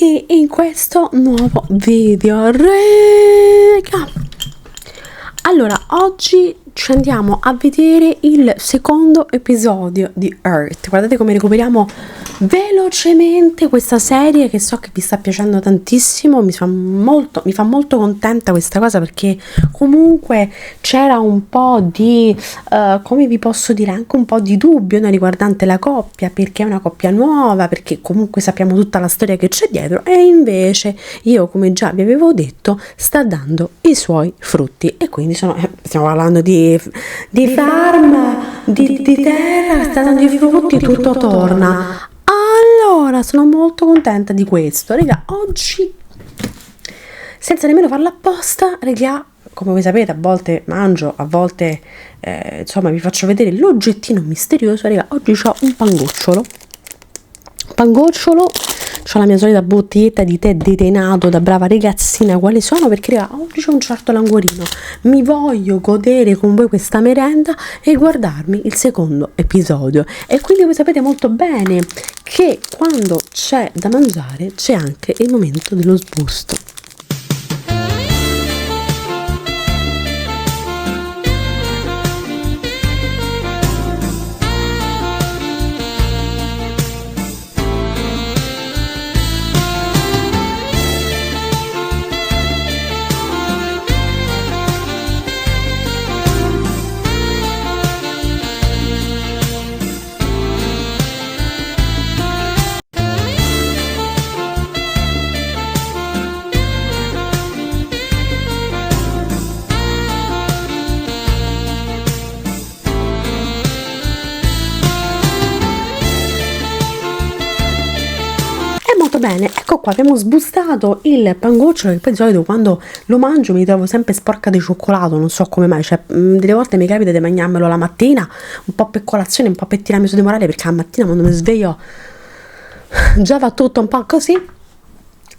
benvenuti in questo nuovo video, raga. Allora, oggi ci andiamo a vedere il secondo episodio di Earth. Guardate come recuperiamo velocemente questa serie che so che vi sta piacendo tantissimo. Mi fa molto contenta questa cosa, perché comunque c'era un po' di come vi posso dire, anche un po' di dubbio, no, riguardante la coppia, perché è una coppia nuova, perché comunque sappiamo tutta la storia che c'è dietro, e invece io, come già vi avevo detto, sta dando i suoi frutti. E quindi stiamo parlando di farm, di terra, sta dando i frutti, tutto torna. Allora, sono molto contenta di questo, raga. Oggi, senza nemmeno farla apposta, raga, come voi sapete, a volte mangio, a volte insomma vi faccio vedere l'oggettino misterioso. Raga, oggi ho un pangocciolo, c'ho la mia solita bottiglietta di tè detenato da brava ragazzina quale sono, perché raga, oggi c'è un certo languorino, mi voglio godere con voi questa merenda e guardarmi il secondo episodio. E quindi voi sapete molto bene che quando c'è da mangiare c'è anche il momento dello sbusto. Bene, ecco qua, abbiamo sbustato il pangocciolo, che poi di solito quando lo mangio mi trovo sempre sporca di cioccolato, non so come mai, cioè delle volte mi capita di mangiarmelo la mattina, un po' per colazione, un po' per tiramisù di morale, perché la mattina quando mi sveglio già va tutto un po' così.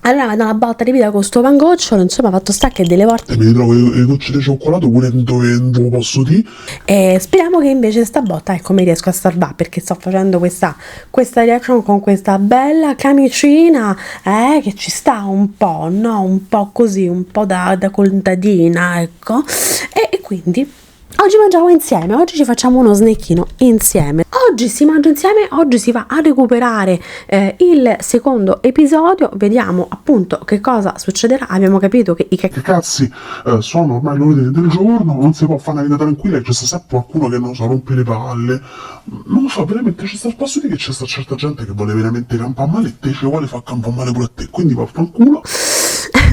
Allora vado una botta di vita con sto pangocciolo, insomma, fatto sta che delle volte mi ritrovo le gocce di cioccolato pure dove non lo posso dire. E speriamo che invece sta botta, ecco, mi riesco a salvare, perché sto facendo questa reaction con questa bella camicina, che ci sta un po', no? Un po' così, un po' da contadina, ecco. E quindi oggi mangiamo insieme, oggi ci facciamo uno snecchino insieme. Oggi si mangia insieme, oggi si va a recuperare il secondo episodio, vediamo appunto che cosa succederà. Abbiamo capito che che cazzi sono ormai le ore del giorno, non si può fare una vita tranquilla e c'è sempre qualcuno che non so, rompe le palle. Non lo so, veramente c'è sta posso dire che c'è sta certa gente che vuole veramente campare male e te ci vuole far campare male pure a te, quindi vaffanculo.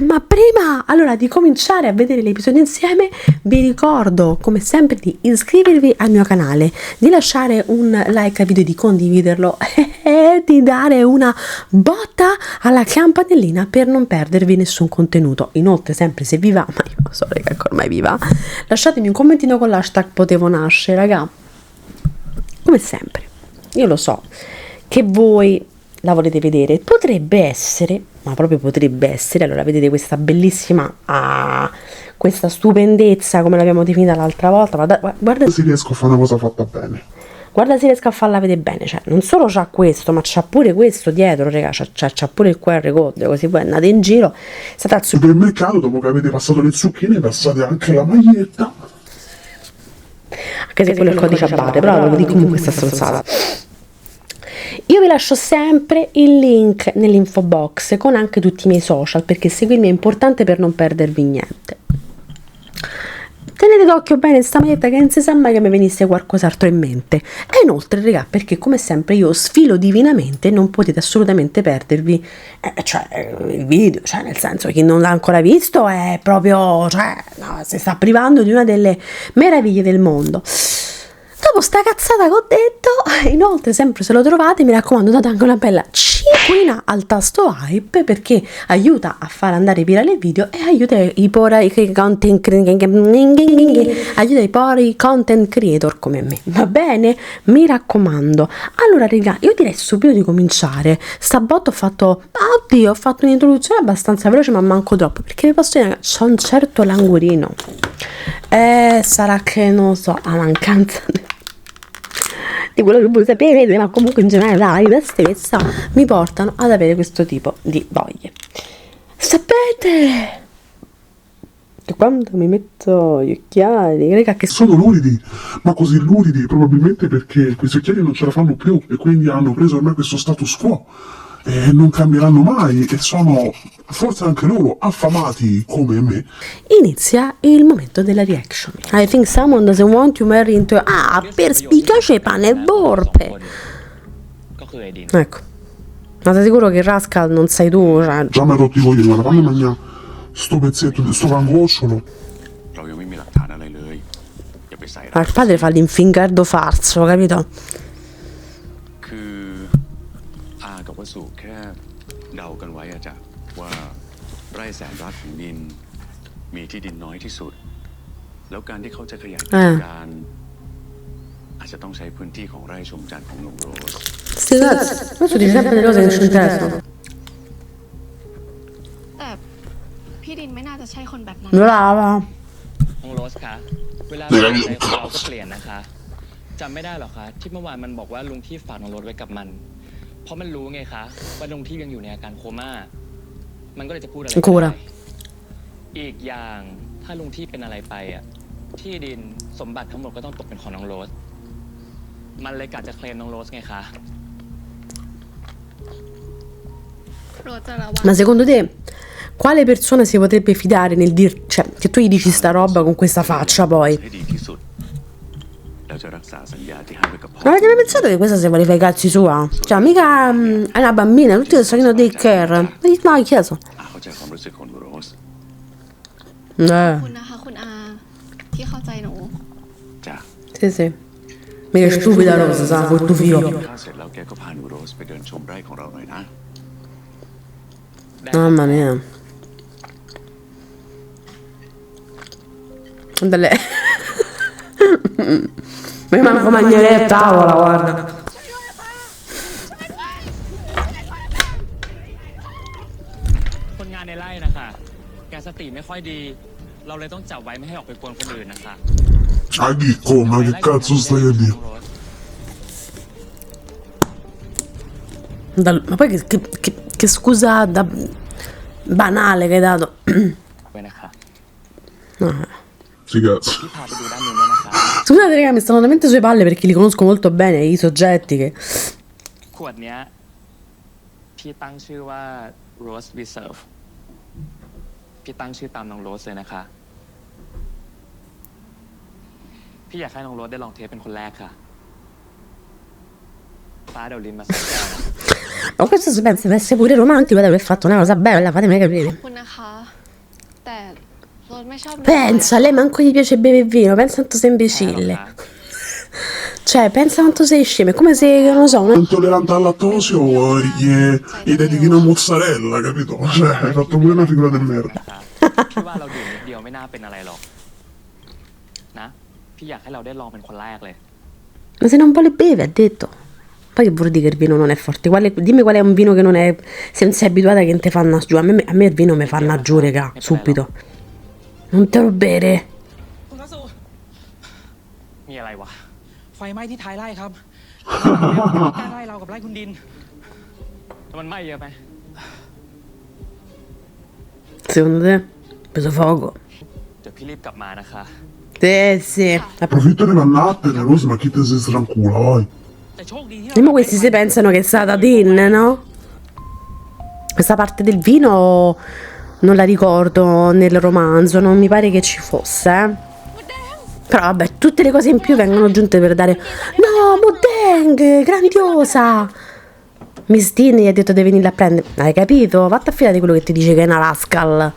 Ma prima allora di cominciare a vedere l'episodio insieme, vi ricordo come sempre di iscrivervi al mio canale, di lasciare un like al video, di condividerlo e di dare una botta alla campanellina per non perdervi nessun contenuto. Inoltre, sempre se vi va, ma io so che ormai vi va, lasciatemi un commentino con l'hashtag potevo nascere, raga. Come sempre, io lo so che voi la volete vedere, potrebbe essere, ma proprio potrebbe essere. Allora, vedete questa bellissima, questa stupendezza come l'abbiamo definita l'altra volta. Guarda se riesco a fare una cosa fatta bene, guarda se riesco a farla vedere bene, cioè non solo c'ha questo, ma c'ha pure questo dietro, raga, c'ha pure il QR code, così voi andate in giro, state al supermercato, dopo che avete passato le zucchine passate anche la maglietta, anche se quello è il codice a barre, però lo dico comunque questa stronzata. Io vi lascio sempre il link nell'info box con anche tutti i miei social, perché seguirmi è importante per non perdervi niente. Tenete d'occhio bene sta maglietta, che non si sa mai che mi venisse qualcos'altro in mente. E inoltre, raga, perché come sempre io sfilo divinamente, non potete assolutamente perdervi il video, cioè nel senso, chi non l'ha ancora visto è proprio, cioè, no, si sta privando di una delle meraviglie del mondo. Dopo sta cazzata che ho detto, inoltre sempre se lo trovate, mi raccomando, date anche una bella cinquina al tasto hype, perché aiuta a far andare virale il video e aiuta i content creator come me, va bene? Mi raccomando. Allora raga, io direi subito di cominciare. Sta botta ho fatto un'introduzione abbastanza veloce, ma manco troppo, perché vi posso dire, c'ho un certo languorino. Sarà che non so, a mancanza di quello che voi sapete, ma comunque in generale la vita stessa mi portano ad avere questo tipo di voglie. Vedete? E quando mi metto gli occhiali, raga, che sono luridi, ma così luridi probabilmente perché questi occhiali non ce la fanno più e quindi hanno preso ormai questo status quo e non cambieranno mai e sono forse anche loro affamati come me. inizia il momento della reaction. I think someone doesn't want to marry into... Ah, perspicace pane e borpe. ก็คือไอดิน Ecco. Ma sei sicuro che il Rascal non sei tu? Cioè, Già mi ha rotto i coglioni, guarda, fammi mangiare sto pezzetto di sto pangosciolo. เรายังไม่มีหลักฐานอะไรเลย อย่าไปใส่ร้าย il padre fa l'infingardo farso, capito? คืออากับวสุแค่เดากันไว้อะจ้ะว่าไร่แสนรักของนินมีที่ดินน้อยที่สุด แล้วการที่เขาจะขยายกิจการ อาจจะต้องใช้พื้นที่ของไร่ชมจันทร์ของลุงโรส Sti cazzi, adesso dici sempre le cose che non ci interessano. แต่พี่ดินไม่น่าจะใช่คนแบบนั้น Brava. น้องโรสคะเวลาเราใช้ของเราก็เปลี่ยนนะคะจำไม่ได้หรอคะที่เมื่อวานมันบอกว่าลุงที่ฝากน้องโรสไว้กับมัน เพราะมันรู้ไงคะว่าลุงที่ยังอยู่ในอาการโคม่ามันก็เลยจะพูดอะไรไม่ Ancora ได้อีกอย่างถ้าลุงที่เป็นอะไรไปอ่ะที่ดินสมบัติทั้งหมดก็ต้องตกเป็นของน้องโรสมันเลยกะจะเคลมน้องโรสไงคะ โรสจะระวัง Ma secondo te, quale persona si potrebbe fidare nel dir... Cioè, che tu gli dici sta roba con questa faccia poi? ให้ดีที่สุด แล้วจะรักษาสัญญาที่ให้ไว้กับพ่อ Non avete mai pensato che questa si vuole fare i cazzi sua? Cioè, mica è una bambina, tutti che sono dei care. Ma che chiesto? อาเข้าใจความรู้สึกของโรส คุณนะคะคุณอาที่เข้าใจหนู จ้ะ Sì, sì. Mica è stupida Rosa, sa, col tuo figlio. ถ้าเสร็จแล้วแกก็พาหนูโรสไปเดินชมไร่ของเราหน่อยนะ Mamma mia. Guarda lei. Mi manco mangiare a tavola, guarda. คนงานในไร่นะคะแกสติไม่ค่อยดี เราเลยต้องจับไว้ไม่ให้ออกไปกวนคนอื่นนะคะ Ah, Chicco, ma che cazzo stai a dire? Ma poi che scusa banale che hai dato. ไว้นะคะ Sti cazzi. พี่พาไปดูด้านนู้นด้วยนะคะ Scusate raga, mi stanno veramente sulle palle perché li conosco molto bene i soggetti che... ขวดเนี้ยพี่ตั้งชื่อว่า Rose Reserve พี่ตั้งชื่อตามน้องโรสเลยนะคะ พี่อยากให้น้องโรสได้ลองเทสเป็นคนแรกค่ะฟ้าเดี๋ยวลินมาใส่แก้วนะ Ma questo se pensi avesse pure romantico di aver fatto una cosa bella, fatemi ข capire. อบคุณนะคะ แต่โรสไม่ชอบ Pensa, a lei manco gli piace bere il vino, pensa quanto sei เอาหรอ imbecille. คะ Cioè, pensa quanto sei scemo, è come se, non lo so, Intollerante al lattosio gli dedichi una mozzarella, capito? Cioè, hai fatto pure una figura di merda. นะคะพี่ว่าเราดื่มนิดเดียวไม่น่าเป็นอะไรหรอกนะ พี่อยากให้เราได้ลองเป็นคนแรกเลย Ma se non vuole bere, ha detto. Poi che vuol dire che il vino non è forte? Dimmi qual è un vino che non è... Se non sei abituata che non te fanno giù. A me il vino mi fanno giù, raga, subito. Non te lo bere. คุณรัสโซ มีอะไรวะ ไฟไหม้ที่ท้ายไร่ครับใกล้ไร่เรากับไร่คุณดิน แล้วมันไหม้เยอะไหม Secondo te? Preso fuoco? เดี๋ยวพี่รีบกลับมานะคะ Sì. Approfitta di vannattene, Rose, ma chi te si strancula, vai. แต่โชคดีที่ Prima questi si pensano che è stata Tin, no? Questa parte del vino non la ricordo nel romanzo, non mi pare che ci fosse, eh. Però vabbè, tutte le cose in più vengono aggiunte per dare... No, Mudeng, grandiosa! Miss Tin gli ha detto devi venire a prendere. Hai capito? Vatti a fidare di quello che ti dice che è una Rascal.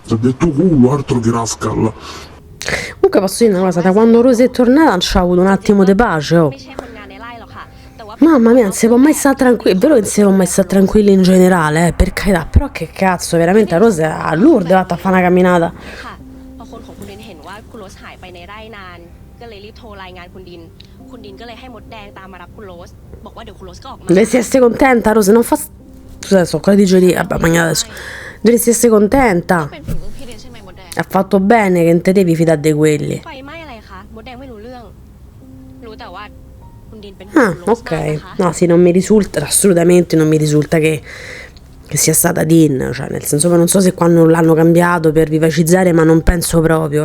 Ti ha detto culo, altro che Rascal. Comunque posso dire una cosa, da quando Rose è tornata non c'ha avuto un attimo di pace, oh. ไม่ใช่คนงานในไร่หรอกค่ะ แต่ว่า Mamma mia, non si può mai stare tranquilli. È vero che non si può mai stare tranquilli in generale, per carità. Però che cazzo, veramente a Rose a Lourdes è fatta a fare una camminata. ค่ะพอคนของคุณดินเห็นว่าคุณโรสหายไปในไร่นาน ก็เลยรีบโทรรายงานคุณดิน คุณดินก็เลยให้มดแดงตามมารับคุณโรส บอกว่าเดี๋ยวคุณโรสก็ออกมา Dovresti essere contenta, Rose, non fa... Scusa, adesso, cosa dice lì? Vabbè, magna adesso. Dovresti essere contenta. เป็นฝีมือพี่ดินใช่ไหมมดแดง Ha fatto bene che non te devi fidare di quelli. ไฟไหม้อะไรคะมดแดงไม่รู้เรื่อง รู้แต่ว่าคุณดินเป็น Ah, ok. No, sì, non mi risulta, assolutamente non mi risulta che che sia stata Dean, cioè nel senso che non so se quando l'hanno cambiato per vivacizzare, ma non penso proprio,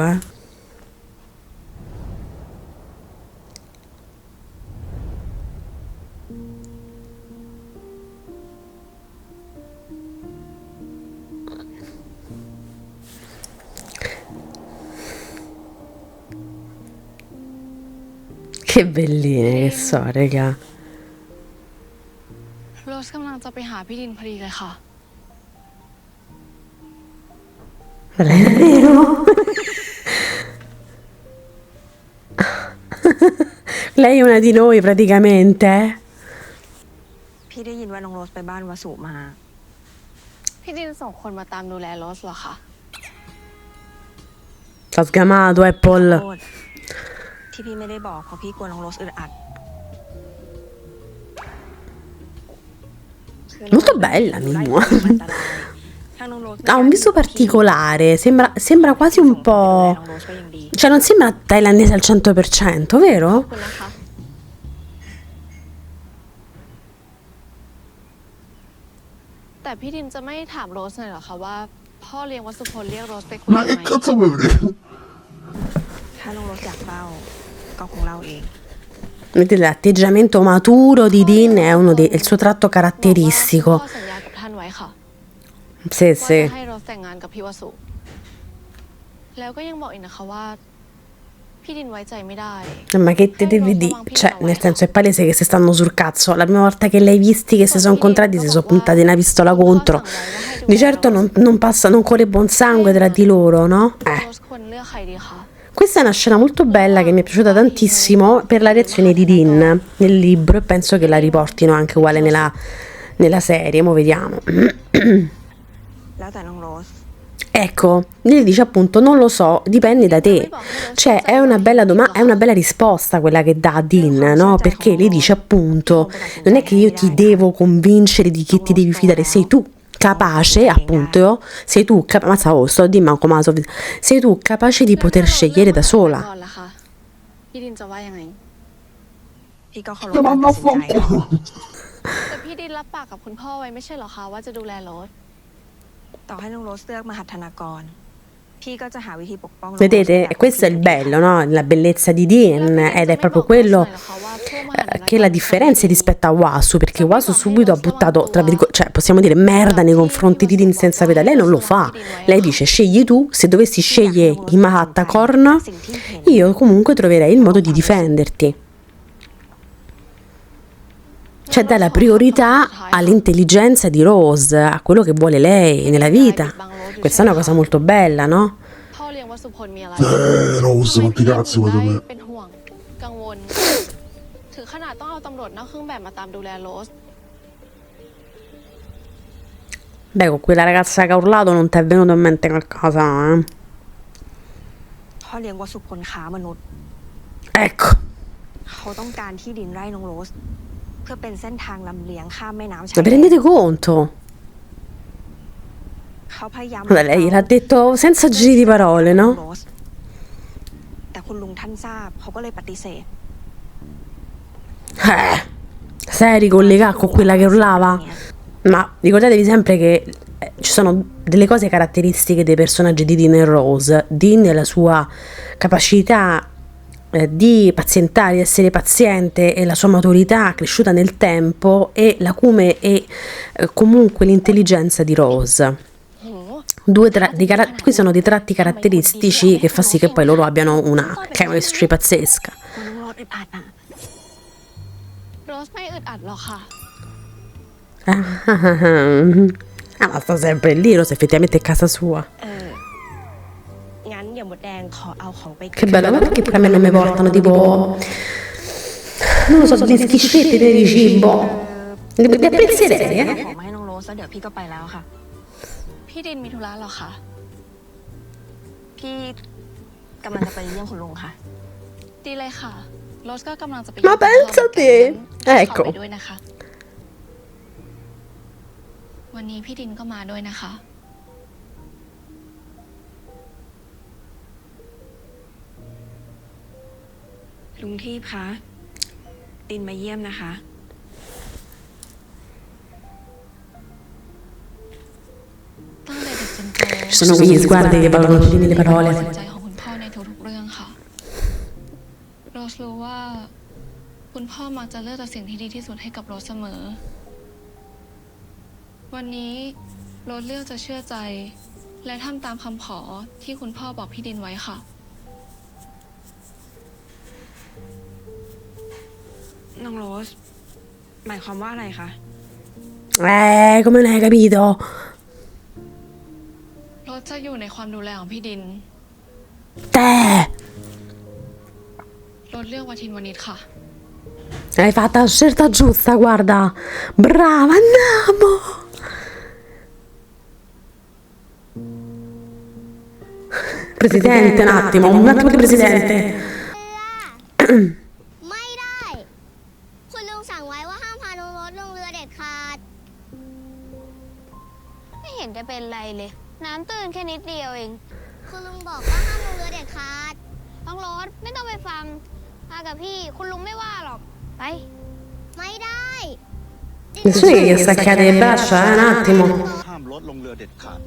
Che belline che so, raga. โรสกำลังจะไปหาพี่ดินพอดีเลยค่ะ Non è vero? Lei è una di noi praticamente. พี่ได้ยินว่าน้องโรสไปบ้านวสุมา พี่ดินส่งคนมาตามดูแลโรสเหรอคะ T'ha sgamato, โท Apple. ษที่พี่ไม่ได้บอกเพราะพี่กลัวน้องโรสอึดอัด Molto bella, Mimmo. ถ้าน้องโรส Ha un viso particolare, sembra quasi un ดูแล po'... น้องโรสก็ยังดี Cioè non sembra thailandese al 100%, vero? คุณนะคะ แต่พี่ดินจะไม่ถามโรสหน่อยเหรอคะว่าพ่อเลี้ยงวัสุพลเรียกโรสไปคุย Ma ไห che ม cazzo vuoi vedere? ถ้าน้องโรสอยากเล่าก็คงเล่าเอง Vedete, l'atteggiamento maturo di Dean è il suo tratto บอกว่า caratteristico. พ่อสัญญากับท่านไว้ค่ะ Sì, ว่า sì. จะให้โรสแต่งงานกับพี่วสุ แล้วก็ยังบอกอีกนะคะว่า พี่ดินไว้ใจไม่ได้ Ma che te devi dire? Cioè, nel senso, è palese che si stanno sul cazzo. La prima volta che l'hai visti, che si sono incontrati, si sono puntati una pistola contro. Di certo non corre buon sangue tra di loro, no? โรสควรเลือกใครดีคะ Questa è una scena molto bella che mi è piaciuta tantissimo per la reazione di Dean nel libro e penso che la riportino anche uguale nella serie, mo vediamo. แล้วแต่น้องโรส Ecco, lui dice appunto non lo so, dipende da te. Cioè è una bella è una bella risposta quella che dà Dean, no? Perché lei dice appunto non è che io ti devo convincere di chi ti devi fidare, sei tu capace, appunto, sei tu capace, sei tu capace di poter scegliere da ก่อน sola. ล่ะคะพี่ดินจะว่ายังไง พี่ก็เคารพ Ti การ mando ตั a ดสินใจ fanculo. แต่พี่ดินรับปากกับคุณพ่อไว้ไม่ใช่เหรอคะว่าจะดูแลโรส ต่อให้น้องโรสเลือกมหัฒนากร พี่ก็จะหาวิธีปกป้องน้องโรส Vedete, e questo è il bello, no? La bellezza di Dean ed è proprio quello che la differenza rispetto a Wasu, perché Wasu subito ha buttato, tra virgolette, cioè possiamo dire merda nei confronti di Dean senza vedere, lei non lo fa. Lei dice scegli tu, se dovessi scegliere i Mahattakorn, io comunque troverei il modo di difenderti. Cioè dà la priorità all'intelligenza di Rose, a quello che vuole lei nella vita. Questa è una cosa molto bella, no? พ่อเลี้ยงวัสุพลมีอะไร Rose, ทำไม quanti พี่ดิน cazzi ถึง vuoi da ได้ me? เป็นห่วง กังวล ถึงขนาดต้องเอาตำรวจนอกเครื่องแบบมาตามดูแลโรส Beh, con quella ragazza che ha urlato non ti è venuto in mente qualcosa, eh? พ่อเลี้ยงวสุพลค้ามนุษย์ Ecco, เขาต้องการที่ดินไร่น้องโรส เพื่อเป็นเส้นทางลำเลียงข้ามแม่น้ำชาย ma แด vi น rendete conto? เขาพยายาม Guarda, lei l'ha detto senza giri di parole, no? โรสแต่คุณลุงท่านทราบเขาก็เลยปฏิเสธ Sei ricollegato con quella che urlava? Ma ricordatevi sempre che ci sono delle cose caratteristiche dei personaggi di Dean e Rose. Dean è la sua capacità di pazientare, di essere paziente e la sua maturità cresciuta nel tempo e l'acume e comunque l'intelligenza di Rose. Qui sono dei tratti caratteristici che fa sì che poi loro abbiano una chemistry pazzesca. คุณลุงโรสอึดอัดอ่ะ โรสไม่อึดอัดหรอกค่ะ Ah, ma sta sempre lì, Rose effettivamente è casa sua. งั้นเดี๋ยวมดแดงขอเอาของไป Che bello, ma perché pure a me non mi portano tipo, non lo so, degli schiscetti di cibo? Dei pensieri, ของมาให้น้องโรสแล้วเดี๋ยวพี่ก็ไปแล้วค่ะ พี่ดินมีธุระเหรอคะ พี่กำลังจะไปเยี่ยมคุณลุงค่ะ ดีเลยค่ะ โรสก็กำลังจะไป Ma pensa te! ขอ Ecco. ไปด้วยนะคะ วันนี้พี่ดินก็มาด้วยนะคะ ลุงทีพคะดินมาเยี่ยมนะคะ Ci sono quegli sguardi che parlano più di le ใจ parole. ของคุณพ่อในทุกๆเรื่องค่ะโรสรู้ว่าคุณพ่อมักจะเลือกแต่สิ่งที่ดีที่สุดให้กับโรสเสมอ วันนี้โรสเลือกจะเชื่อใจ และทำตามคำขอที่คุณพ่อบอกพี่ดินไว้ค่ะ น้องโรส หมายความว่าอะไรคะ Come non hai capito? โรสจะอยู่ในความดูแลของพี่ดิน Te! โรสเลือกวาทินวณิชค่ะ Hai fatto la scelta giusta, guarda. Brava, andiamo. Presidente, un attimo di presidente. ไม่ได้ คุณลุงสั่งไว้ว่าห้ามพาน้องรถลงเรือเด็ดขาด ไม่เห็นจะเป็นไรเลย น้ำตื้นแค่นิดเดียวเอง คุณลุงบอกว่าห้ามลงเรือเด็ดขาด น้องรถไม่ต้องไปฟังมากับพี่ คุณลุงไม่ว่าหรอก ไป ไม่ได้ Nessuno che staccate le braccia, un attimo. ห้ามรถลงเรือเด็ดขาด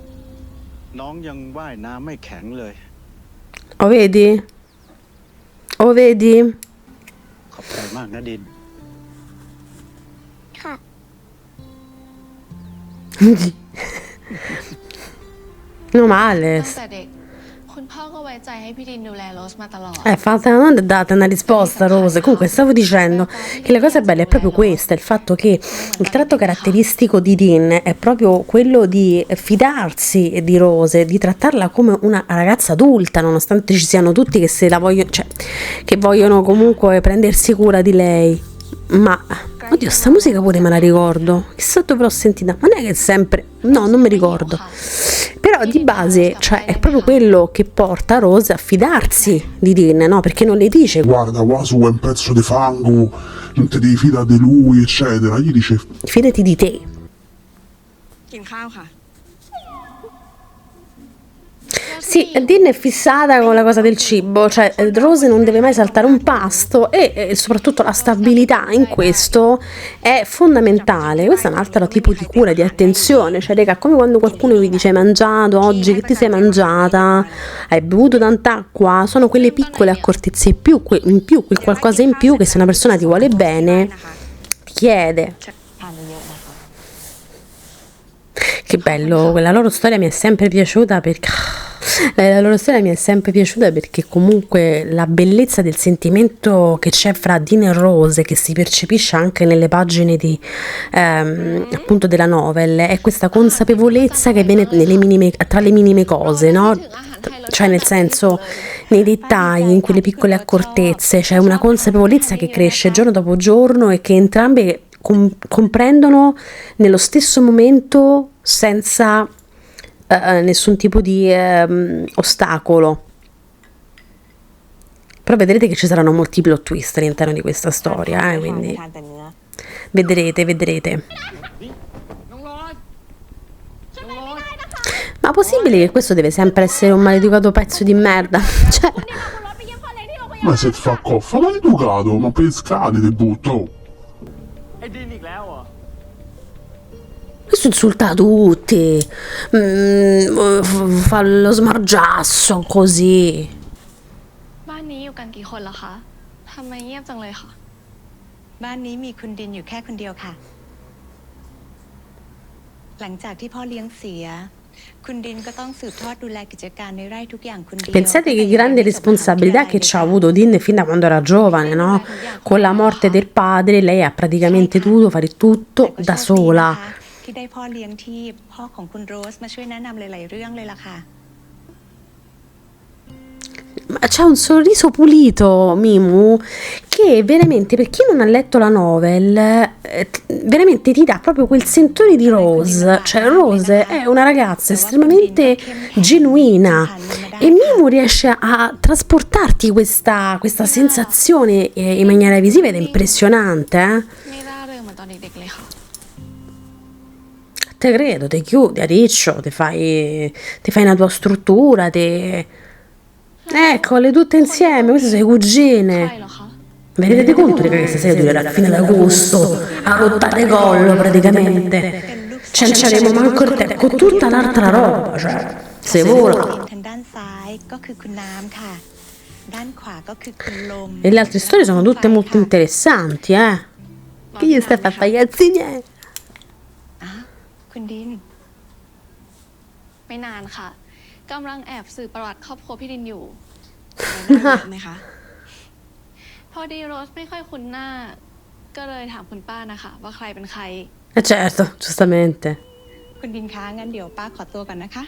น้องยังว่ายน้ำไม่แข็งเลย Oh, vedi? Oh, vedi? ขอบใจมากนะดิน ค่ะ No male. ตั้งแต่เด็ก คุณพ่อก็ไว้ใจให้พี่ดินดูแลโรสมาตลอด Fatta una domanda e date una risposta, Rose. Comunque, stavo dicendo che la cosa bella è proprio questa: il fatto che il tratto caratteristico di Dean è proprio quello di fidarsi di Rose, di trattarla come una ragazza adulta, nonostante ci siano tutti che se la vogliono, cioè, che vogliono comunque prendersi cura di lei. Ma oddio, sta musica pure me la ricordo. Chissà dove l'ho sentita. Ma non è che sempre. No, non mi ricordo. Però di base, cioè, è proprio quello che porta Rose a fidarsi di Dean, no? Perché non le dice Guarda, qua su è un pezzo di fango, non ti devi fidare di lui, eccetera. Gli dice, fidati di te. กินข้าวค่ะ Sì, Dean è fissata con la cosa del cibo, cioè Rose non deve mai saltare un pasto e soprattutto la stabilità in questo è fondamentale. Questo è un altro tipo di cura, di attenzione, cioè raga, come quando qualcuno vi dice hai mangiato oggi, che ti sei mangiata, hai bevuto tanta acqua, sono quelle piccole accortezze in più, quel qualcosa in più che se una persona ti vuole bene ti chiede. Che bello, quella loro storia mi è sempre piaciuta perché comunque la bellezza del sentimento che c'è fra Dean e Rose, che si percepisce anche nelle pagine di appunto della novel, è questa consapevolezza che viene tra le minime cose, no? Cioè nel senso, nei dettagli, in quelle piccole accortezze, c'è una consapevolezza che cresce giorno dopo giorno e che entrambe comprendono nello stesso momento senza nessun tipo di ostacolo. Però vedrete che ci saranno molti plot twist all'interno di questa storia, quindi vedrete. Ma possibile che questo deve sempre essere un maleducato pezzo di merda? Cioè, ma se ti fa coffa, maleducato, ma pescate ti butto. ไอ้ดินอีกแล้วเหรอ questo insulta tutti, fa lo smargiasso così. บ้านนี้อยู่กันกี่คนล่ะคะทำไมเงียบจังเลยค่ะ บ้านนี้มีคุณดินอยู่แค่คนเดียวค่ะ หลังจากที่พ่อเลี้ยงเสีย คุณดินก็ต้องสืบทอดดูแลกิจการในไร่ทุกอย่างคนเดียว Pensate che grande responsabilità che ci ha avuto Dean fin da quando era giovane, no? Con la morte del padre lei ha praticamente dovuto fare tutto da sola. ที่ได้พ่อเลี้ยงที่พ่อของคุณโรสมาช่วยแนะนำหลายๆเรื่องเลยล่ะค่ะ Ma c'ha un sorriso pulito, Mimu, che veramente, per chi non ha letto la novel, veramente ti dà proprio quel sentore di Rose. Cioè Rose è una ragazza estremamente genuina e Mimu riesce a trasportarti questa sensazione in maniera visiva ed è impressionante, ไม่ร่าเริงเหมือนตอนเด็กๆเลยค่ะ Te credo, ti chiudi a riccio, ti fai una tua struttura, Eccole tutte insieme, queste sono le ใช่ cugine. เหรอคะ Vi rendete conto che questa serie durerà fino ad agosto? A rotta di collo praticamente. c'entreremo manco il tempo con tutta l'altra roba, cioè, se vola. ทางด้านซ้ายก็คือคุณน้ำค่ะ ด้านขวาก็คือคุณลม E le altre storie sono tutte molto interessanti, Che gli stai a fare cazzi miei? คุณดิน ไม่นานค่ะกำลังแอบสืบประวัติครอบครัวพี่ดินอยู่ ไหมคะ พอดีโรสไม่ค่อยคุ้นหน้า ก็เลยถามคุณป้านะคะ ว่าใครเป็นใคร Certo, giustamente. คุณดินคะงั้นเดี๋ยวป้าขอตัวก่อนนะคะ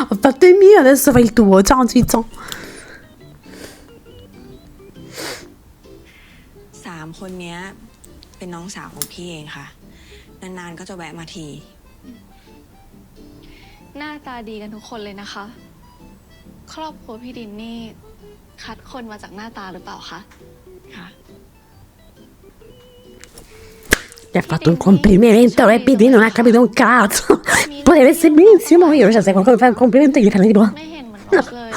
Ho fatto il mio, adesso fai il tuo. Ciao, Ciccio. 3 คนเนี้ยเป็นน้องสาวของพี่เองค่ะ นานๆก็จะแวะมาที หน้าตาดีกันทุกคนเลยนะคะ ครอบครัวพี่ดินนี่คัดคนมาจากหน้าตาหรือเปล่าคะ ค่ะ Gli ha fatto un complimento e Pipì non ha capito un cazzo. Poteva essere benissimo io, cioè se qualcuno mi fa un complimento gli fanno tipo... ไม่เห็นเหมือนโรสเลย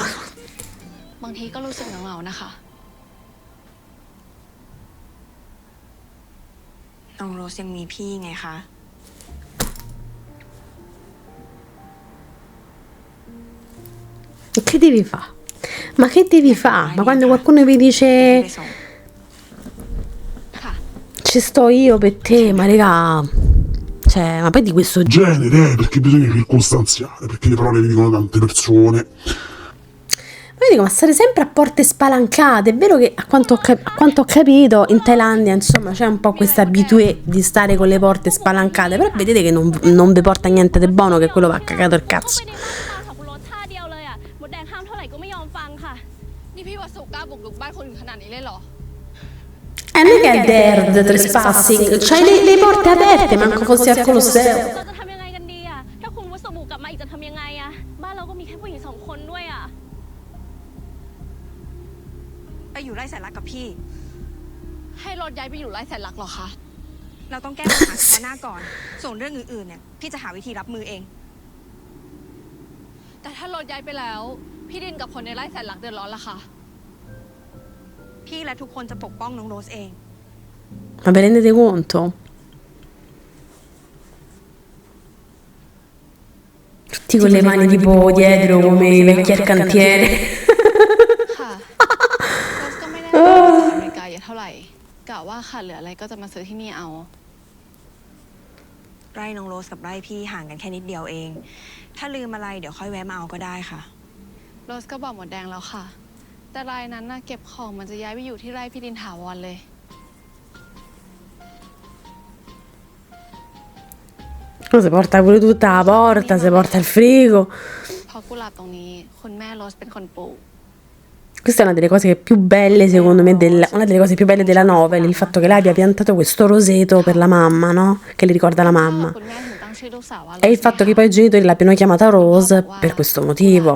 บางทีก็รู้สึกเหงาๆนะคะ น้องโรสยังมีพี่ไงคะ Che devi fare? Ma che devi fare? Ma quando qualcuno vi dice ไปส่ง ci sto io per te, ma raga, cioè, ma poi di questo Genere, perché bisogna circostanziare, perché le parole le dicono tante persone. Ma io dico, ma stare sempre a porte spalancate. È vero che a quanto ho capito in Thailandia, insomma, c'è un po' questa abitudine di stare con le porte spalancate, però vedete che non vi porta niente di buono, che quello va cagato il cazzo. มดแดงห้ามเท่าไหร่ก็ไม่ยอมฟังค่ะ นี่พี่วสุกล้าบุกรุกบ้านคนอื่นขนาดนี้เลยเหรอ E non è che è der trespassing, c'hai le porte aperte, manco fossi al Colosseo. เราจะทำยังไงกันดีอะถ้าคุณวัสบุกลับมาอีกจะทำยังไงอะบ้านเราก็มีแค่ผู้หญิง2 คนด้วยอะ ไปอยู่ไร่สายลักกับพี่ ให้รถย้ายไปอยู่ไร่แสนหลักเหรอคะ เราต้องแก้ปัญหาเฉพาะหน้าก่อน ส่วนเรื่องอื่นๆเนี่ยพี่จะหาวิธีรับมือเอง แต่ถ้ารถย้ายไปแล้ว พี่ดินกับคนในไร่แสนหลักเดือดร้อนละค่ะ พี่และทุกคนจะปกป้องน้องโรสเอง Ma vi rendete conto? Tutti con le mani tipo dietro come i vecchi al cantiere. ค่ะโรสก็ไม่ได้ว่าอเมริกาเยอะเท่าไหร่กะว่าขาดเหลืออะไรก็จะมาซื้อที่นี่เอา ไร่น้องโรสกับไร่พี่ห่างกันแค่นิดเดียวเอง ถ้าลืมอะไรเดี๋ยวค่อยแวะมาเอาก็ได้ค่ะ โรสก็บอกหมดแดงแล้วค่ะ แต่รายนั้นน่ะเก็บของมันจะย้ายไปอยู่ที่ไร่พี่ดินถาวรเลย Si porta pure tutta la porta, si porta il frigo. เพราะกุหลาบตรงนี้คุณแม่โรสเป็นคนปลูก Questa è una delle cose più belle, secondo me, una delle cose più belle della novel, il fatto che lei abbia piantato questo roseto per la mamma, no? Che le ricorda la mamma. คุณแม่ถึงตั้งชื่อลูกสาวว่า E il fatto che poi i genitori l'abbiano chiamata Rose per questo motivo.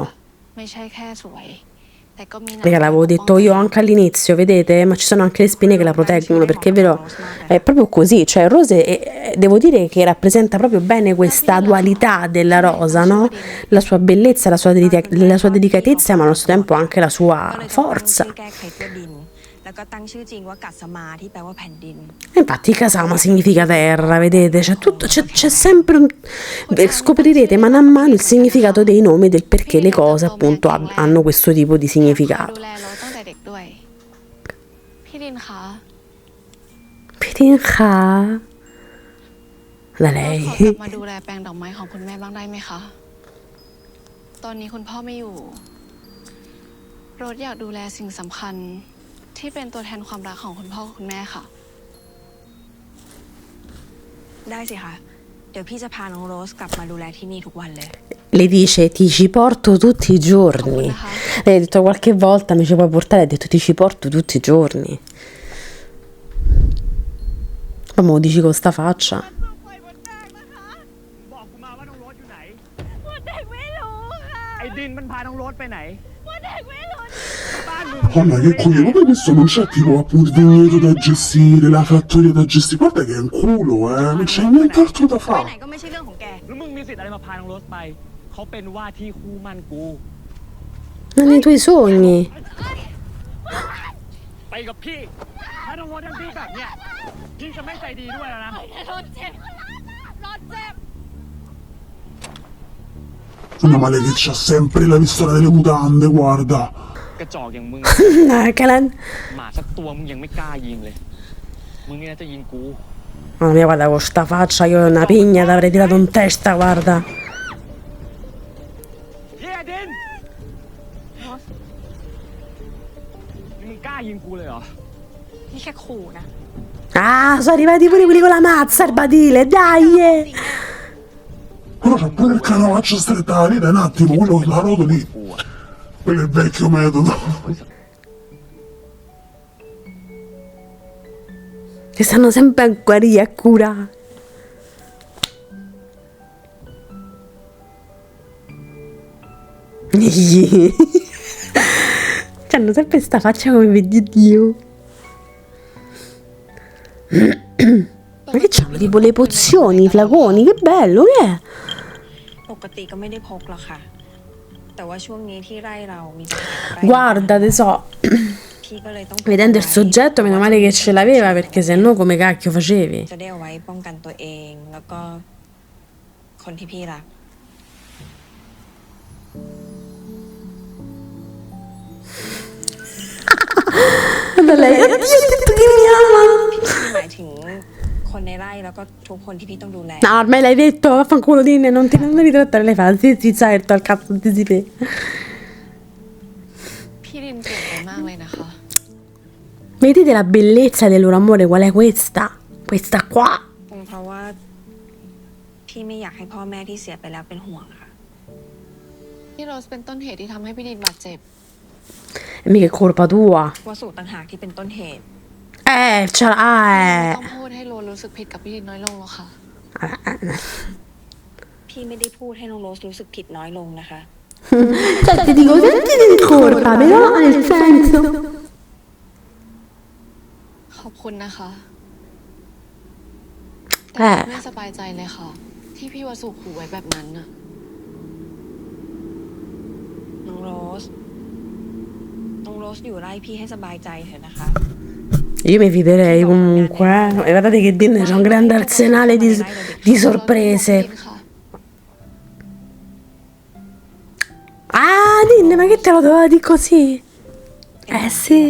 ไม่ใช่แค่สวย แต่ก็มี Perché l'avevo detto io anche all'inizio, vedete? Ma ci sono anche le spine che la proteggono, perché è vero, è proprio così. Cioè, Rose, devo dire che rappresenta proprio bene questa dualità della rosa, no? La sua bellezza, la sua delicatezza, ma allo stesso tempo anche la sua ก็เลยต้อง forza. ชื่อแก้เคล็ดด้วยดิน แล้วก็ตั้งชื่อจริงว่ากัสมาที่แปลว่าแผ่นดิน E infatti Kasama significa terra, vedete? C'è tutto, c'è sempre scoprirete mano a mano il significato dei nomi e del perché le cose appunto hanno questo tipo di ดู significato. แลเราตั้งแต่เด็กด้วย พี่ดินคะ Pirinka. Da เรา lei. ขอกลับมาดูแลแปลงดอกไม้ของคุณแม่บ้างได้ไหมคะ ตอนนี้คุณพ่อไม่อยู่ โรสอยากดูแลสิ่งสำคัญที่เป็นตัวแทนความรักของคุณพ่อคุณแม่ค่ะ ได้สิคะเดี๋ยวพี่จะพาน้องโรสกลับมาดูแลที่นี่ทุกวันเลย Le dice ti ci porto tutti i giorni. Lei ha detto qualche volta mi ci puoi portare, ha detto ti ci porto tutti i giorni. Ma mo dici con sta faccia. บอกกูมาว่าน้องโรสอยู่ไหน มดแดงไม่รู้ค่ะ ไอ้ดินมันพาน้องโรสไปไหน มดแดงไม่รู้ บ้านมึง Guarda che qui, ma poi questo non c'è tipo appunto il vigneto da gestire, la fattoria da gestire, guarda che è un culo, non c'è nient'altro da ไปไหน fare. ก็ไม่ใช่เรื่องของแก แล้วมึงมีสิทธิ์อะไรมาพาน้องโรสไป เขาเป็นว่าที่คู่มั่นกู Ma nei tuoi sogni. ไปกับพี่ถ้าน้องโรสยังดื้อแบบเนี้ยพี่จะไม่ใจดีด้วยแล้วนะ รถเจ็บรถเจ็บ Una male che c'ha sempre la pistola delle mutande, guarda. กระจอกอย่างมึง Calen. หมาสักตัวมึงยังไม่กล้ายิงเลย มึงนี่นะจะยิงกู Mamma mia, guarda con sta faccia, io una pigna l'avrei tirato in testa, guarda. เฮียดินนี่มึงกล้ายิงกูเลยเหรอ นี่แค่ขู่นะ Ah, sono arrivati pure quelli con la mazza, il badile, dai! Però c'ha pure il canovaccio stretta la vita, un attimo, quello che la rotoli. Quello è il vecchio metodo. Che stanno sempre a guarire, a curare. C'hanno sempre sta faccia come vedi Dio. Ma che c'hanno? Tipo le pozioni, i flaconi, che bello, che è? ปกติก็ไม่ได้พกหรอกค่ะ แต่ว่าช่วงนี้ที่ไร่เรามีปัญหากับไร่ Guarda, tesoro. พี่ก็เลยต้อง Vedendo il soggetto, meno male che ce l'aveva, perché se no come cacchio facevi? จะได้เอาไว้ป้องกันตัวเอง แล้วก็คนที่พี่รัก Guarda lei, oddio, ha detto che mi ama. พี่หมายถึงคนในไร่แล้วก็ทุกคนที่พี่ต้องดูแล No, ormai l'hai detto, vaffanculo Dinne, non devi trattare le fasi, sì, certo, al cazzo di si pe. พี่ดินเปลี่ยนไปมากเลยนะคะ Vedete la bellezza del loro amore, qual è questa? Questa qua. เพราะว่าพี่ไม่อยากให้พ่อแม่ที่เสียไปแล้วเป็นห่วงค่ะ พี่โรสเป็นต้นเหตุที่ทำให้พี่ดินบาดเจ็บ E mica è colpa tua. ว่าสูตรต่างหากที่เป็นต้นเหตุ Ce l'ha, ไม่ต้องพูดให้โรสรู้สึกผิดกับพี่ดินน้อยลงหรอกค่ะ พี่ไม่ได้พูดให้น้องโรสรู้สึกผิดน้อยลงนะคะ Cioè, ti dico, sentite in colpa, però nel senso. ขอบคุณนะคะ เอ่อ แต่ไม่สบายใจเลยค่ะ ที่พี่วสุขู่ไว้แบบนั้นน่ะ น้องโรส น้องโรสอยู่ไร่พี่ให้สบายใจเถอะนะคะ Io mi fiderei comunque, eh. E guardate che Disney c'è un grande arsenale di sorprese. Ah, Disney, ma che te lo doveva dire così? Sì.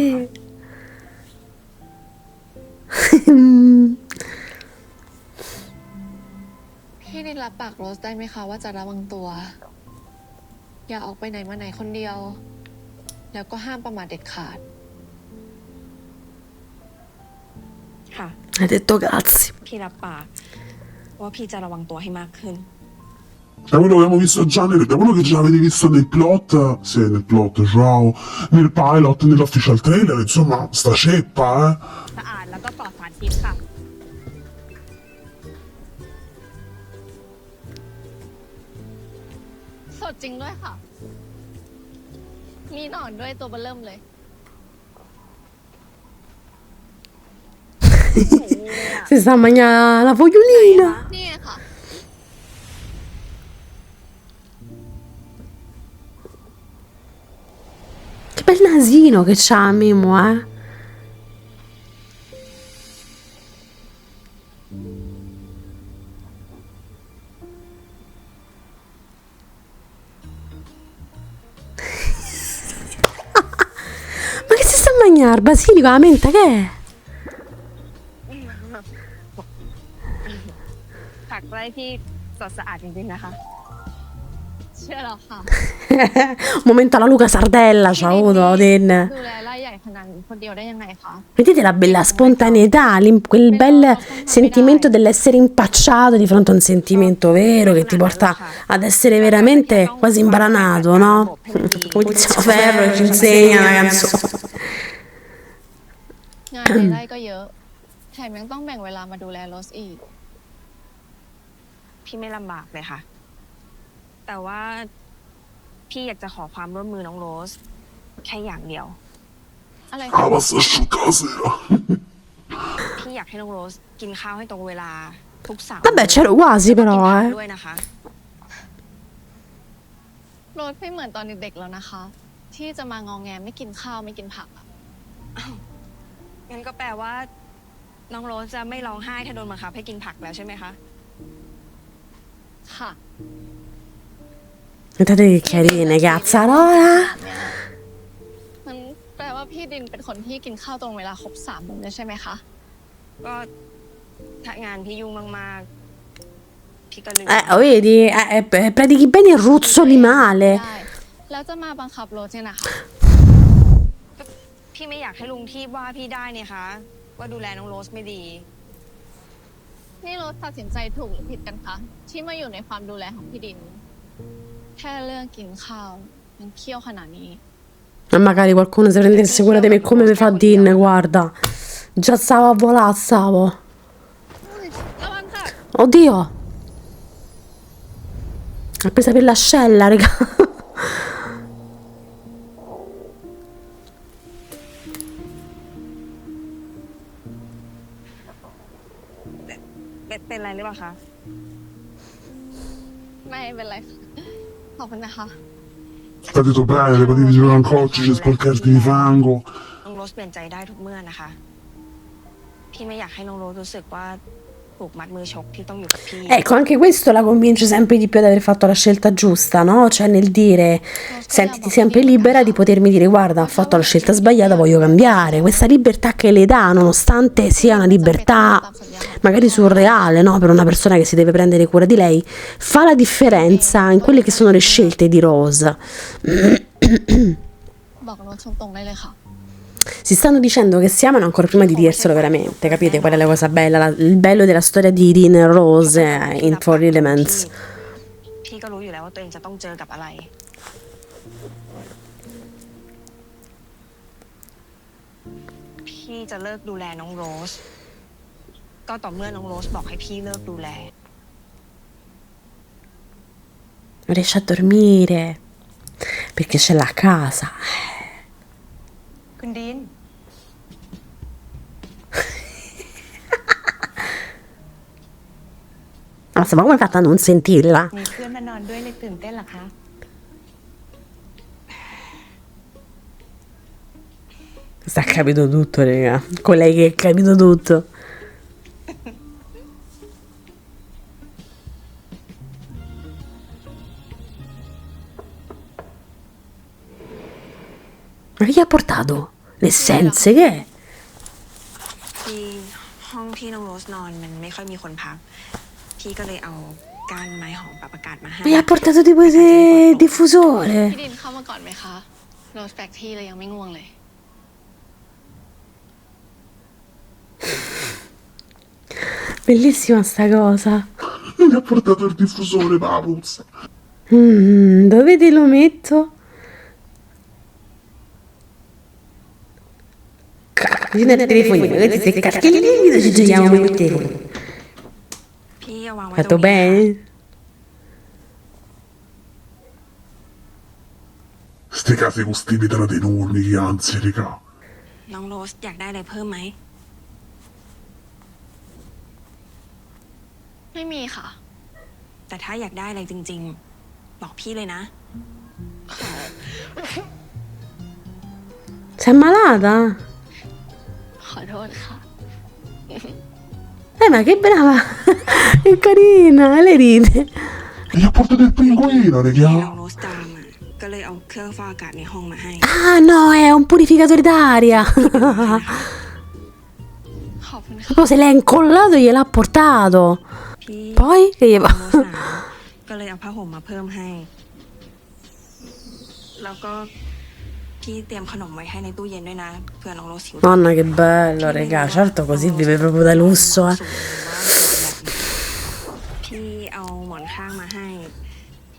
พี่ดินรับปากโรสได้ไหมคะว่าจะระวังตัว อย่าออกไปไหนมาไหนคนเดียว แล้วก็ห้ามประมาทเด็ดขาด ค่ะ Hai detto grazie. พี่รับปากว่าพี่จะระวังตัวให้มากขึ้น Da quello che abbiamo visto già, da quello che già avete visto nel plot, sì, nel plot, ciao, nel pilot, nell'official trailer, insomma, sta ceppa, สะอาดแล้วก็ปลอดสารพิษค่ะ สดจริงด้วยค่ะ มีหนอนด้วยตัวเบอเริ่มเลย Si sta a mangiare la fogliolina. นี่ไงค่ะ Che bel nasino che c'ha Mimo, eh. Ma che si sta a mangiare? Basilico, la menta, che è? ผักไร่พี่สะอาดจริงๆนะคะ เชื่อแล้วค่ะ Un momento alla Luca Sardella, c'ha avuto, Den. ดูแลไร่ใหญ่ขนาดนี้คนเดียวได้ยังไงคะ Vedete la bella spontaneità, quel bel sentimento dell'essere impacciato di fronte a un sentimento vero che ti porta ad essere veramente quasi imbranato, no? Come Tiziano Ferro che ci insegna la canzone. งานในไร่ก็เยอะ แถมยังต้องแบ่งเวลามาดูแลโรสอีก พี่ไม่ลำบากเลยค่ะ แต่ว่าพี่อยากจะขอความร่วมมือน้องโรส แค่อย่างเดียว อะไร la pasta asciutta la sera. พี่อยากให้น้องโรสกินข้าวให้ตรงเวลาทุกเสาร์ Vabbè, c'ero quasi กิน però, ผัก eh. ด้วยนะคะ โรสไม่เหมือนตอนเด็กๆแล้วนะคะ ที่จะมางองแงไม่กินข้าวไม่กินผักอะ งั้นก็แปลว่าน้องโรสจะไม่ร้องไห้ถ้าโดนบังคับให้กินผักแล้วใช่ไหมคะ ค่ะ Guardate che carine, cazzarola. มันแปลว่าพี่ดินเป็นคนที่กินข้าวตรงเวลาครบ3 มื้อใช่ไหมคะ ก็ถ้างานพี่ยุ่งมากๆ พี่ก็ลืม Vedi, pratichi bene e ruzzoli male. ได้ แล้วจะมาบังคับรถเนี่ยนะคะ พี่ไม่อยากให้ลุงที่ว่าพี่ได้เนี่ยคะว่าดูแลน้องโรสไม่ดี นี่รถตัดสินใจถูกหรือผิดกันคะที่มาอยู่ในความดูแลของพี่ดิน แค่เรื่องกินข้าวมันเคี่ยวขนาดนี้ Ma magari qualcuno si prendesse cura di me come mi fa Din, guarda. Già stavo a volare, stavo. ระวังค่ะ Oddio. Ha presa per l'ascella, raga. เป็นไรหรือเปล่าคะ ไม่เป็นไรค่ะขอบคุณนะคะ Sta detto bene, le patine di Rancotti, c'è sporcarti di fango. น้องโรสเปลี่ยนใจได้ทุกเมื่อนะคะ พี่ไม่อยากให้น้องโรสรู้สึกว่าถูกมัดมือชกที่ต้องอยู่กับพี่ Ecco, anche questo la convince sempre di più ad aver fatto la scelta giusta, no? Cioè nel dire, sentiti sempre libera di potermi dire, guarda, ho fatto la scelta sbagliata, voglio cambiare. Questa libertà che le dà, nonostante sia una libertà magari surreale, no? Per una persona che si deve prendere cura di lei, fa la differenza in quelle che sono le scelte di Rose. บอกรถตรงๆได้เลยค่ะ Si stanno dicendo che si amano ancora prima di dirselo veramente, capite qual è la cosa bella? Il bello della storia di Dean e Rose in Four Elements. พี่ก็รู้อยู่แล้วว่าตัวเองจะต้องเจอกับอะไร พี่จะเลิกดูแลน้องโรส ก็ต่อเมื่อน้องโรสบอกให้พี่เลิกดูแล Non riesce a dormire perché c'è la casa. คุณดิน Ma come hai fatto a non sentirla? มีเพื่อนมานอนด้วยเลยตื่นเต้นเหรอคะ Sta capito tutto, raga. Con lei che ha capito tutto. Ma chi ha portato? L'essenze che è? ที่ห้องที่น้องโรสนอนมันไม่ค่อยมีคนพัก พี่ก็เลยเอาก้านไม้หอมปรับอากาศมาให้ Ma gli ha portato tipo il diffusore. พี่ดินเข้ามาก่อนไหมคะโรสแปลกที่เลยยังไม่ง่วงเลย Bellissima sta cosa. Mi ha portato il diffusore, Papuz. Dove te lo metto? Vicino al telefonino, vedete se cartellino ci giriamo con il telefono. พี่เอาวางไว้ตรง Fatto นี้ bene? Ste case con sti vetrate enormi, che ansia, raga. น้องโรสอยากได้อะไรเพิ่มไหม ไม่มีค่ะ แต่ถ้าอยากได้อะไรจริงๆ บอกพี่เลยนะ Sei ammalata? ขอโทษค่ะ Ma che brava! Che carina, le ride. Gli ha portato il pinguino, ที่น้อง raga. โรสตามอ่ะก็เลยเอาเครื่องฟอกอากาศในห้องมาให้ Ah no, è un purificatore d'aria. ขอบคุณค่ะ Poi se l'ha incollato e gliel'ha portato. พี่ Poi che gli น้อง fa? โรสหนาวก็เลยเอาผ้าห่มมาเพิ่มให้ แล้วก็พี่เตรียมขนมไว้ให้ในตู้เย็นด้วยนะเผื่อน้องโรสหิว Madonna che bello, raga. Certo così vive proprio da lusso, eh. พี่เอาหมอนข้างมาให้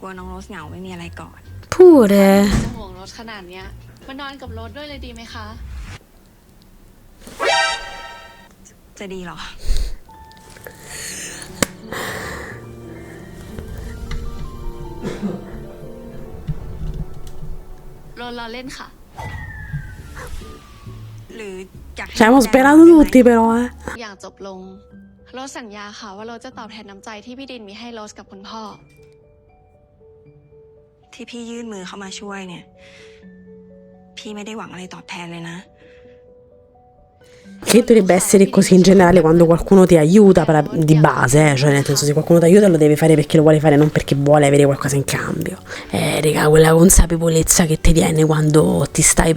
กลัวน้องโรสเหงาไม่มีอะไรกอด Pure. จะห่วงรถขนาดเนี้ยมานอนกับรถด้วยเลยดีไหมคะ จะดีเหรอ รถเราเล่นค่ะ หรืออยากให้ Ci abbiamo sperato tutti però, eh. อยากจบลงโรสสัญญาค่ะว่าโรสจะตอบแทนน้ำใจที่พี่ดินมีให้โรสกับคุณพ่อ ที่พี่ยื่นมือเข้ามาช่วยเนี่ย พี่ไม่ได้หวังอะไรตอบแทนเลยนะ Che dovrebbe essere così in generale quando qualcuno ti aiuta di base, cioè nel senso, se qualcuno ti aiuta lo deve fare perché lo vuole fare, non perché vuole avere qualcosa in cambio. Raga, quella consapevolezza che ti viene quando ti stai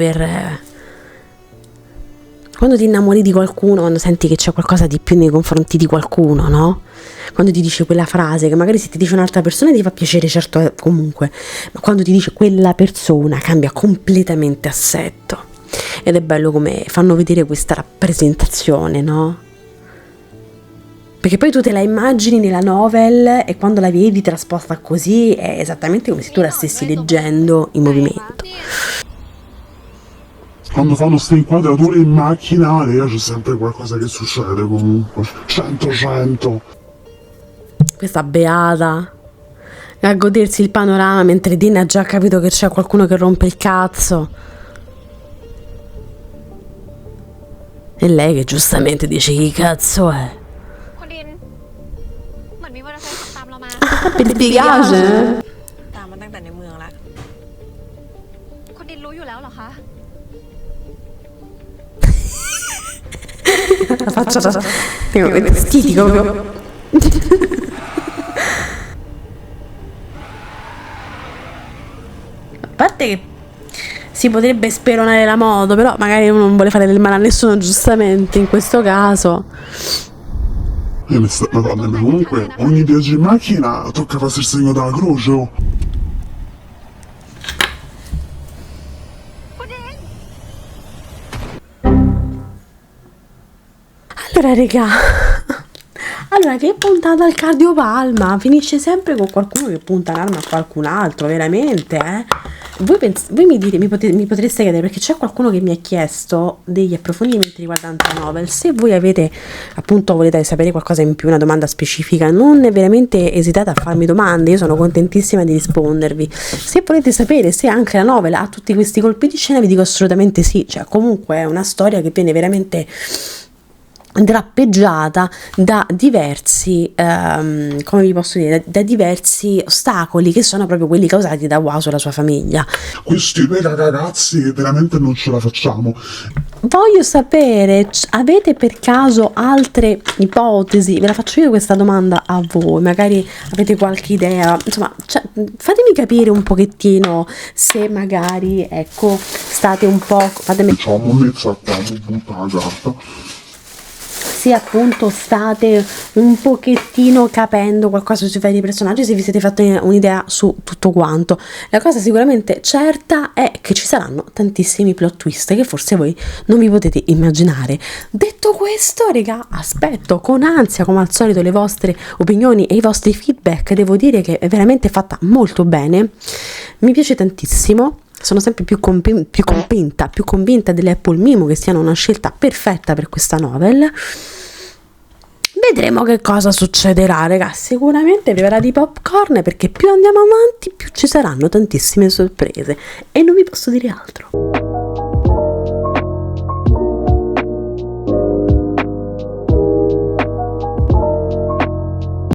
quando ti innamori di qualcuno, quando senti che c'è qualcosa di più nei confronti di qualcuno, no? Quando ti dice quella frase, che magari se ti dice un'altra persona ti fa piacere, certo, comunque, ma quando ti dice quella persona cambia completamente assetto. Ed è bello come fanno vedere questa rappresentazione, no? Perché poi tu te la immagini nella novel e quando la vedi trasposta così è esattamente come se tu la stessi leggendo in movimento. Quando fanno ste inquadrature in macchina, c'è sempre qualcosa che succede comunque. 100. Questa beata a godersi il panorama mentre Dean ha già capito che c'è qualcuno che rompe il cazzo. E lei che giustamente dice chi cazzo è? Mi piace. ตามมาตั้งแต่ในเมืองแล้ว คุณดินรู้อยู่แล้วเหรอคะ La faccia vestiti proprio. A parte che si potrebbe speronare la moto, però magari uno non vuole fare del male a nessuno, giustamente in questo caso. Madonna, ma comunque ogni viaggio in macchina tocca farsi il segno della croce, oh. Allora, regà, allora che puntata al cardiopalma, finisce sempre con qualcuno che punta l'arma a qualcun altro, veramente, eh? Voi mi potreste chiedere, perché c'è qualcuno che mi ha chiesto degli approfondimenti riguardanti la novel. Se voi avete, appunto, volete sapere qualcosa in più, una domanda specifica, non veramente esitate a farmi domande, io sono contentissima di rispondervi. Se volete sapere se anche la novel ha tutti questi colpi di scena, vi dico assolutamente sì, cioè comunque è una storia che viene veramente drappeggiata da diversi, come vi posso dire, da diversi ostacoli che sono proprio quelli causati da Uasu e la sua famiglia. Questi due ragazzi che veramente non ce la facciamo. Voglio sapere, avete per caso altre ipotesi? Ve la faccio io questa domanda a voi, magari avete qualche idea, insomma, fatemi capire un pochettino se magari, ecco, state un po', Diciamo mezza qua, butta la carta. Se appunto state un pochettino capendo qualcosa sui vari personaggi, se vi siete fatti un'idea su tutto quanto. La cosa sicuramente certa è che ci saranno tantissimi plot twist che forse voi non vi potete immaginare. Detto questo, raga, aspetto con ansia come al solito le vostre opinioni e i vostri feedback. Devo dire che è veramente fatta molto bene, mi piace tantissimo. Sono sempre più convinta delle Apple Mimo che siano una scelta perfetta per questa novel. Vedremo che cosa succederà, ragazzi. Sicuramente preparati i popcorn, perché più andiamo avanti più ci saranno tantissime sorprese e non vi posso dire altro.